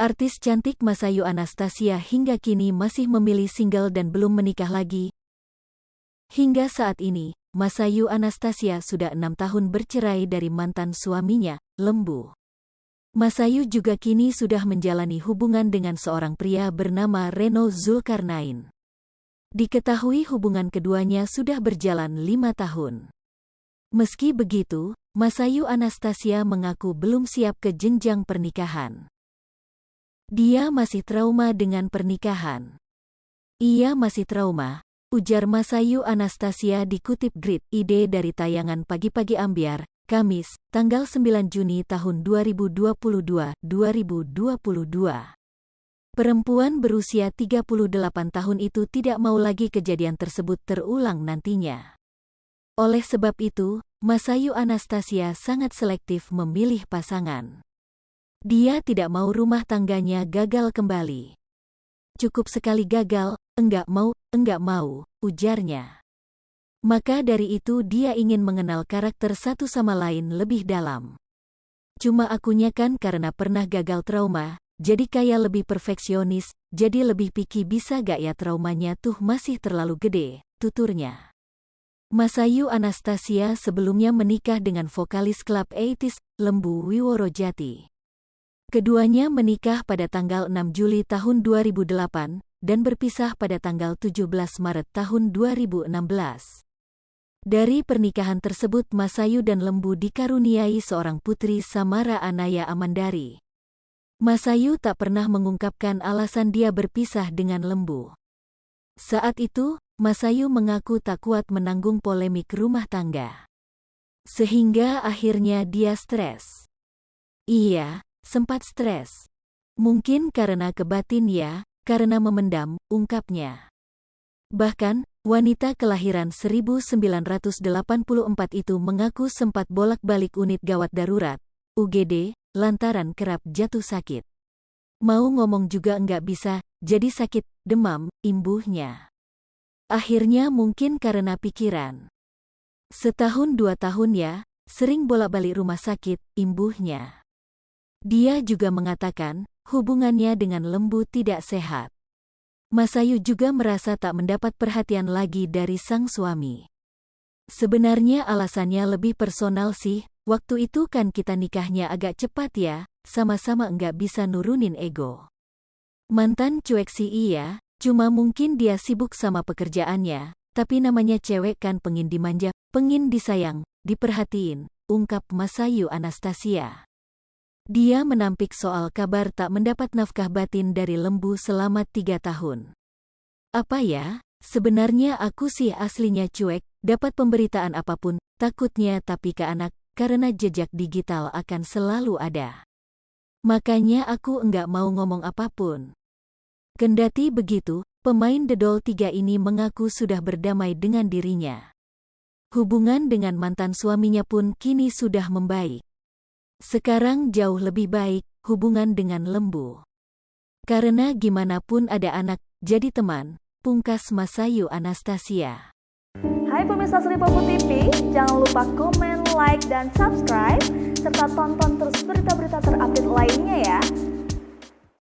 Artis cantik Masayu Anastasia hingga kini masih memilih single dan belum menikah lagi. Hingga saat ini, Masayu Anastasia sudah 6 tahun bercerai dari mantan suaminya, Lembu. Masayu juga kini sudah menjalani hubungan dengan seorang pria bernama Reno Zulkarnain. Diketahui hubungan keduanya sudah berjalan 5 tahun. Meski begitu, Masayu Anastasia mengaku belum siap ke jenjang pernikahan. Dia masih trauma dengan pernikahan. Ia masih trauma, ujar Masayu Anastasia dikutip Grid ID dari tayangan Pagi-Pagi Ambyar, Kamis, tanggal 9 Juni tahun 2022. Perempuan berusia 38 tahun itu tidak mau lagi kejadian tersebut terulang nantinya. Oleh sebab itu, Masayu Anastasia sangat selektif memilih pasangan. Dia tidak mau rumah tangganya gagal kembali. Cukup sekali gagal, enggak mau, ujarnya. Maka dari itu dia ingin mengenal karakter satu sama lain lebih dalam. Cuma akunya kan karena pernah gagal trauma, jadi kayak lebih perfeksionis, jadi lebih picky, bisa gak ya traumanya tuh masih terlalu gede, tuturnya. Masayu Anastasia sebelumnya menikah dengan vokalis klub 80s, Lembu Wiworo-Jati. Keduanya menikah pada tanggal 6 Juli tahun 2008 dan berpisah pada tanggal 17 Maret tahun 2016. Dari pernikahan tersebut Masayu dan Lembu dikaruniai seorang putri Samara Anaya Amandari. Masayu tak pernah mengungkapkan alasan dia berpisah dengan Lembu. Saat itu, Masayu mengaku tak kuat menanggung polemik rumah tangga. Sehingga akhirnya dia stres. Iya, sempat stres. Mungkin karena kebatin ya, karena memendam, ungkapnya. Bahkan, wanita kelahiran 1984 itu mengaku sempat bolak-balik unit gawat darurat, UGD, lantaran kerap jatuh sakit. Mau ngomong juga enggak bisa, jadi sakit, demam, imbuhnya. Akhirnya mungkin karena pikiran. Setahun 2 tahun ya, sering bolak-balik rumah sakit, imbuhnya. Dia juga mengatakan, hubungannya dengan Lembu tidak sehat. Masayu juga merasa tak mendapat perhatian lagi dari sang suami. Sebenarnya alasannya lebih personal sih, waktu itu kan kita nikahnya agak cepat ya, sama-sama enggak bisa nurunin ego. Mantan cuek sih iya, cuma mungkin dia sibuk sama pekerjaannya, tapi namanya cewek kan pengin dimanja, pengin disayang, diperhatiin, ungkap Masayu Anastasia. Dia menampik soal kabar tak mendapat nafkah batin dari Lembu selama 3 tahun. Apa ya, sebenarnya aku sih aslinya cuek, dapat pemberitaan apapun, takutnya tapi ke anak, karena jejak digital akan selalu ada. Makanya aku enggak mau ngomong apapun. Kendati begitu, pemain The Doll 3 ini mengaku sudah berdamai dengan dirinya. Hubungan dengan mantan suaminya pun kini sudah membaik. Sekarang jauh lebih baik hubungan dengan Lembu. Karena gimana pun ada anak, jadi teman, pungkas Masayu Anastasia. Hai pemirsa Sri Popo TV, jangan lupa komen, like, dan subscribe, serta tonton terus berita-berita terupdate lainnya ya.